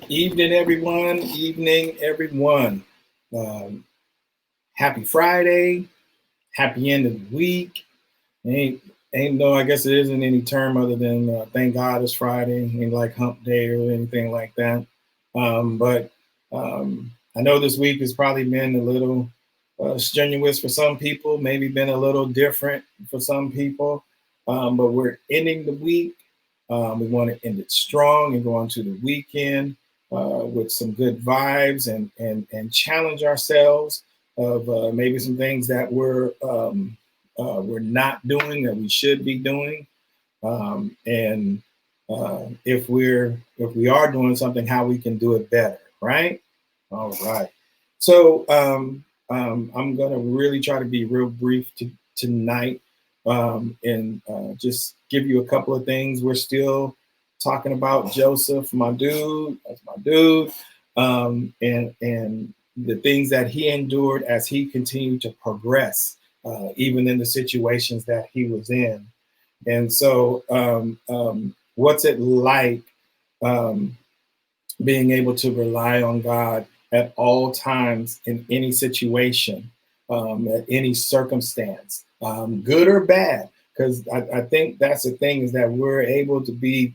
Evening, everyone. Evening, everyone. Um, Happy Friday. Happy end of the week. Ain't no, I guess it isn't any term other than thank God it's Friday. Ain't like hump day or anything like that. But I know this week has probably been a little strenuous for some people, maybe been a little different for some people. But we're ending the week. We want to end it strong and go on to the weekend with some good vibes and challenge ourselves of maybe some things that we're not doing that we should be doing, and if we are doing something, how we can do it better, right? All right. So I'm gonna really try to be real brief tonight, and just give you a couple of things. We're still talking about Joseph, my dude. That's my dude, and the things that he endured as he continued to progress, even in the situations that he was in. And so, what's it like um, being able to rely on God at all times in any situation, at any circumstance, good or bad? Because I think that's the thing is that we're able to be,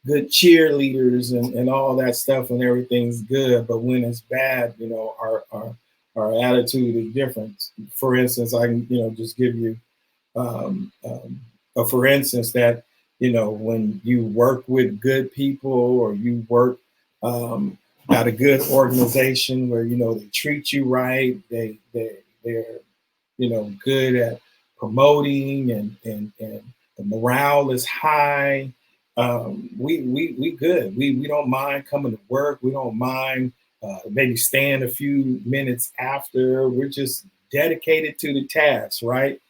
good cheerleaders and all that stuff when everything's good. But when it's bad, our attitude is different. For instance, I can, just give you um, um, for instance, that when you work with good people or you work um, at a good organization where they treat you right, they're good at promoting and the morale is high. We good. We don't mind coming to work. We don't mind maybe staying a few minutes after. We're just dedicated to the task, right?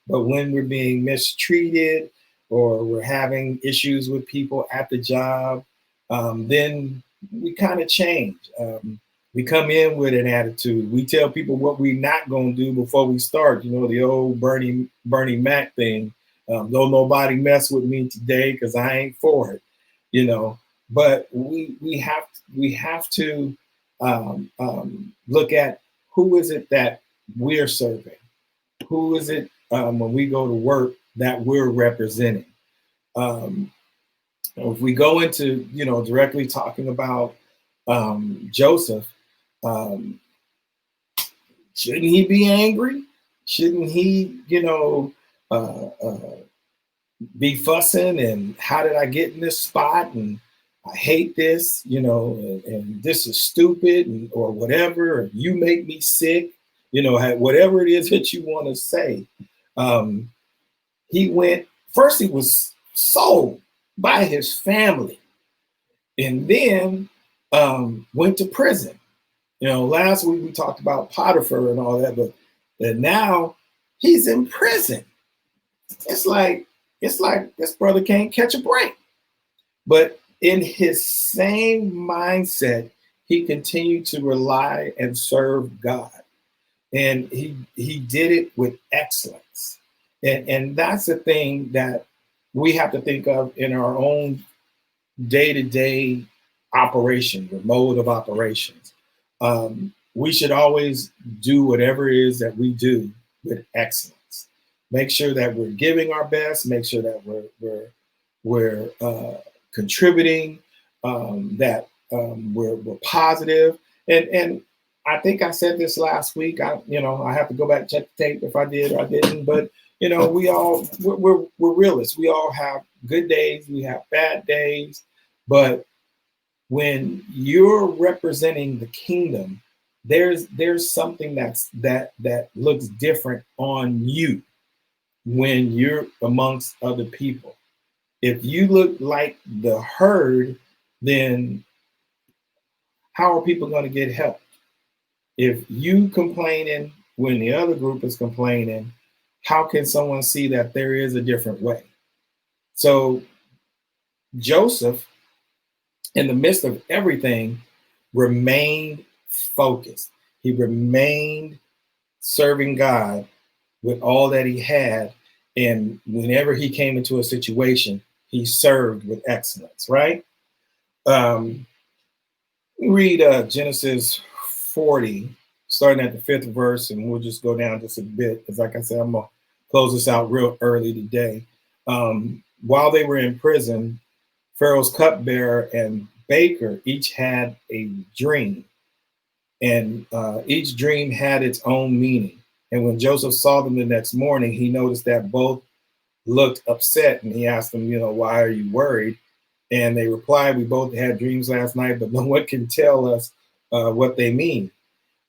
But when we're being mistreated or we're having issues with people at the job, then we kind of change. We come in with an attitude. We tell people what we're not going to do before we start. The old Bernie Mac thing. Don't nobody mess with me today because I ain't for it. You know, but we have to look at who is it that we're serving, who is it when we go to work that we're representing. Um, if we go into directly talking about Joseph, um, shouldn't he be angry? Shouldn't he, be fussing and how did I get in this spot and I hate this, and this is stupid or whatever, or you make me sick, whatever it is that you want to say. Um, he went first. He was sold by his family, and then went to prison. Last week we talked about Potiphar and all that, but and now he's in prison. It's like this brother can't catch a break. But in his same mindset, he continued to rely and serve God, and he did it with excellence. And that's the thing that we have to think of in our own day-to-day operation, the mode of operations. We should always do whatever it is that we do with excellence. Make sure that we're giving our best. Make sure that we're contributing. That we're positive. And I think I said this last week. I have to go back and check the tape if I did or I didn't. But we're realists. We all have good days. We have bad days. But when you're representing the kingdom, there's something that looks different on you when you're amongst other people. If you look like the herd, then how are people going to get help? If you complaining when the other group is complaining, how can someone see that there is a different way? So Joseph, in the midst of everything, remained focused. He remained serving God with all that he had. And whenever he came into a situation, he served with excellence, right? Um, Read Genesis 40, starting at the 5th verse, and we'll just go down just a bit. Because, like I said, I'm going to close this out real early today. While they were in prison, Pharaoh's cupbearer and baker each had a dream, and each dream had its own meaning. And when Joseph saw them the next morning, he noticed that both looked upset, and he asked them, why are you worried? And they replied, we both had dreams last night, but no one can tell us what they mean.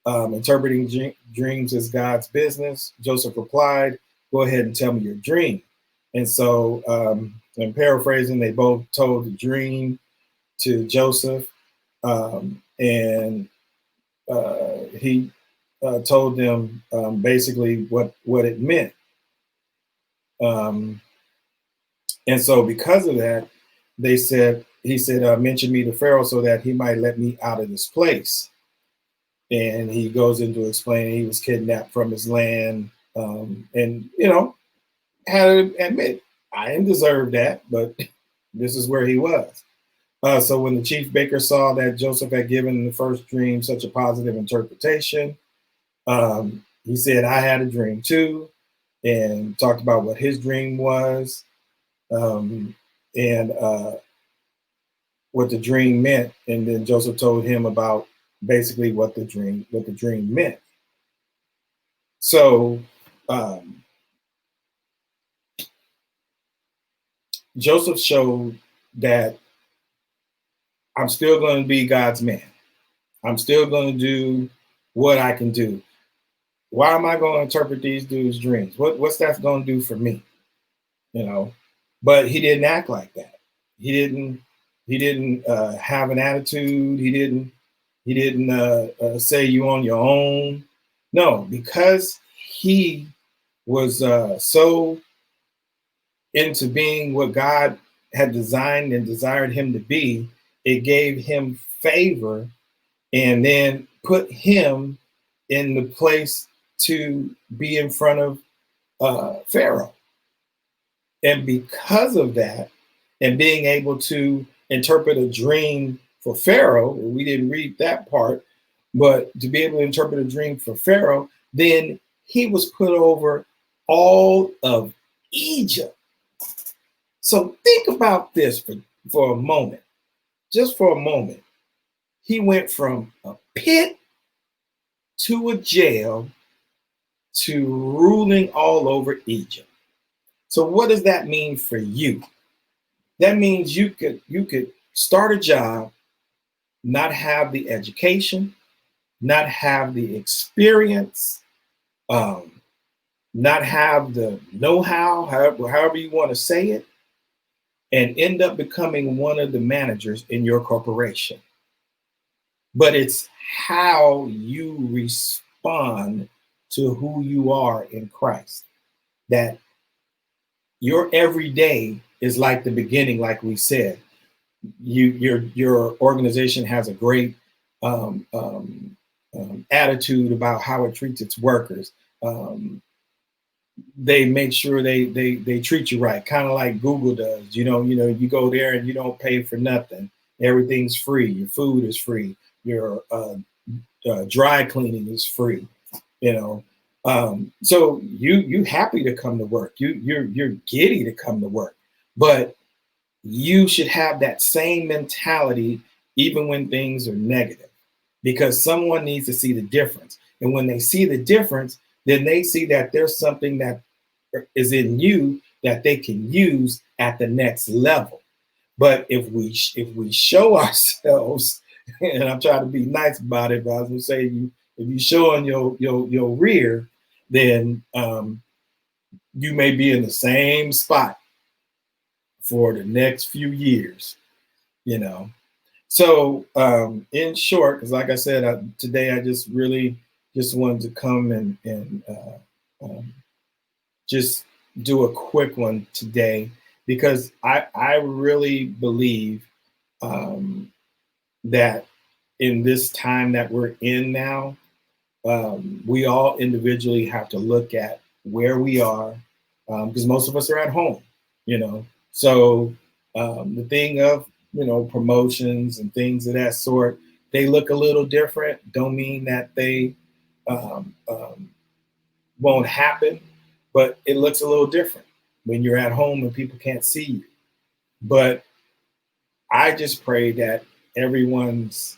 Interpreting dreams is God's business. Joseph replied, go ahead and tell me your dream. And so, in paraphrasing, they both told the dream to Joseph, and he told them basically what it meant. And so because of that, he said, mention me to Pharaoh so that he might let me out of this place. And he goes into explaining he was kidnapped from his land. And, had to admit, I didn't deserve that, but this is where he was. So when the chief baker saw that Joseph had given the first dream such a positive interpretation, he said, I had a dream too, and talked about what his dream was, and what the dream meant. And then Joseph told him about basically what the dream meant. So Joseph showed that I'm still going to be God's man. I'm still going to do what I can do. Why am I going to interpret these dudes' dreams? What's that going to do for me? But he didn't act like that. He didn't have an attitude. He didn't say you on your own. No, because he was so into being what God had designed and desired him to be, it gave him favor and then put him in the place to be in front of Pharaoh. And because of that, and being able to interpret a dream for Pharaoh, we didn't read that part, but to be able to interpret a dream for Pharaoh, then he was put over all of Egypt. So think about this for a moment, just for a moment. He went from a pit to a jail to ruling all over Egypt. So what does that mean for you? That means you could start a job, not have the education, not have the experience, not have the know-how, however you want to say it, and end up becoming one of the managers in your corporation. But it's how you respond to who you are in Christ. That your everyday is like the beginning, like we said. Your organization has a great attitude about how it treats its workers. They make sure they treat you right, kind of like Google does. You go there and you don't pay for nothing. Everything's free. Your food is free. Your dry cleaning is free. So you happy to come to work. You're giddy to come to work, but you should have that same mentality even when things are negative, because someone needs to see the difference. And when they see the difference, then they see that there's something that is in you that they can use at the next level. But if we show ourselves, and I'm trying to be nice about it, but I was gonna say, if you show on your rear, then you may be in the same spot for the next few years, So in short, because like I said, today I just really just wanted to come and just do a quick one today, because I really believe that in this time that we're in now, we all individually have to look at where we are, because most of us are at home, So the thing of, promotions and things of that sort, they look a little different, don't mean that they won't happen, but it looks a little different when you're at home and people can't see you. But I just pray that everyone's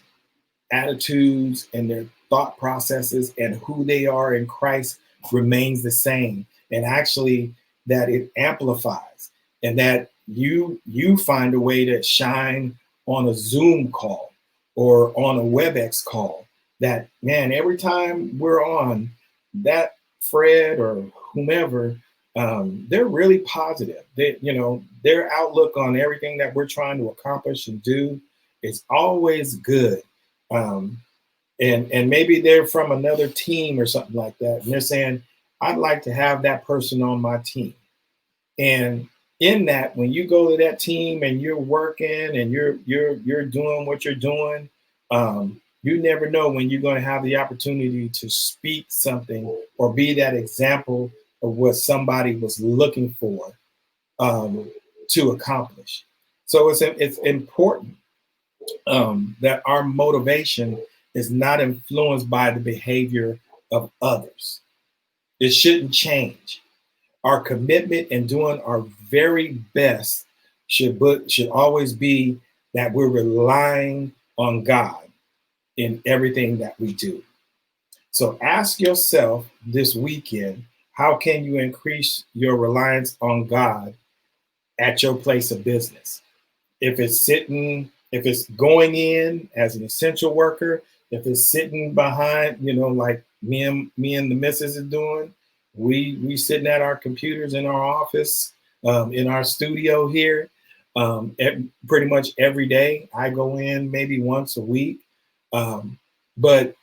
attitudes and their thought processes and who they are in Christ remains the same, and actually that it amplifies, and that you find a way to shine on a Zoom call or on a WebEx call. That, man, every time we're on, that Fred or whomever, they're really positive. They, their outlook on everything that we're trying to accomplish and do is always good. Um, and maybe they're from another team or something like that, and they're saying, I'd like to have that person on my team. And in that, when you go to that team and you're working and you're doing what you're doing, you never know when you're going to have the opportunity to speak something or be that example of what somebody was looking for, to accomplish. So it's important, that our motivation is not influenced by the behavior of others. It shouldn't change. Our commitment and doing our very best should always be that we're relying on God in everything that we do. So ask yourself this weekend, how can you increase your reliance on God at your place of business? If it's going in as an essential worker, if it's sitting behind, like me and the missus is doing, we sitting at our computers in our office, in our studio here, pretty much every day. I go in maybe once a week, but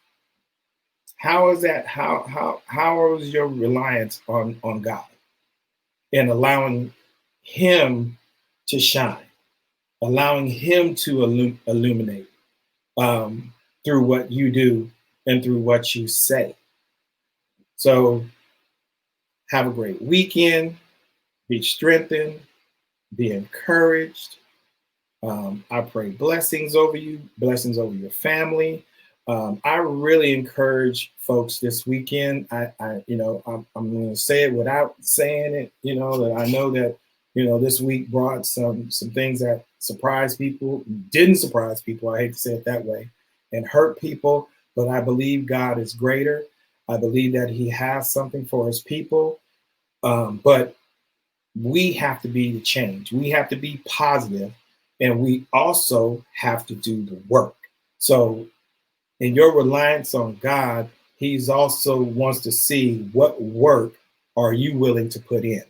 how is that? How is your reliance on God and allowing Him to shine? Allowing Him to illuminate, through what you do and through what you say. So have a great weekend. Be strengthened. Be encouraged. I pray blessings over you, blessings over your family. I really encourage folks this weekend. I'm going to say it without saying it. That I know that this week brought some things that surprised people, didn't surprise people. I hate to say it that way, and hurt people. But I believe God is greater. I believe that He has something for His people. But we have to be the change. We have to be positive, and we also have to do the work. So in your reliance on God, He's also wants to see what work are you willing to put in.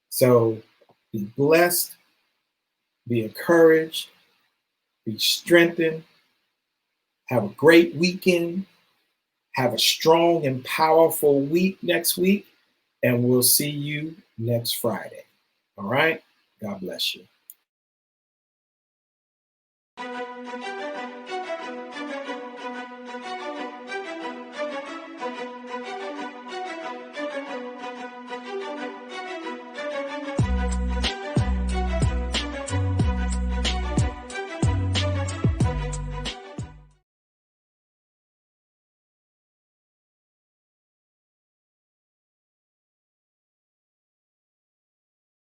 So be blessed, be encouraged, be strengthened, have a great weekend, have a strong and powerful week next week, and we'll see you next Friday. All right? God bless you.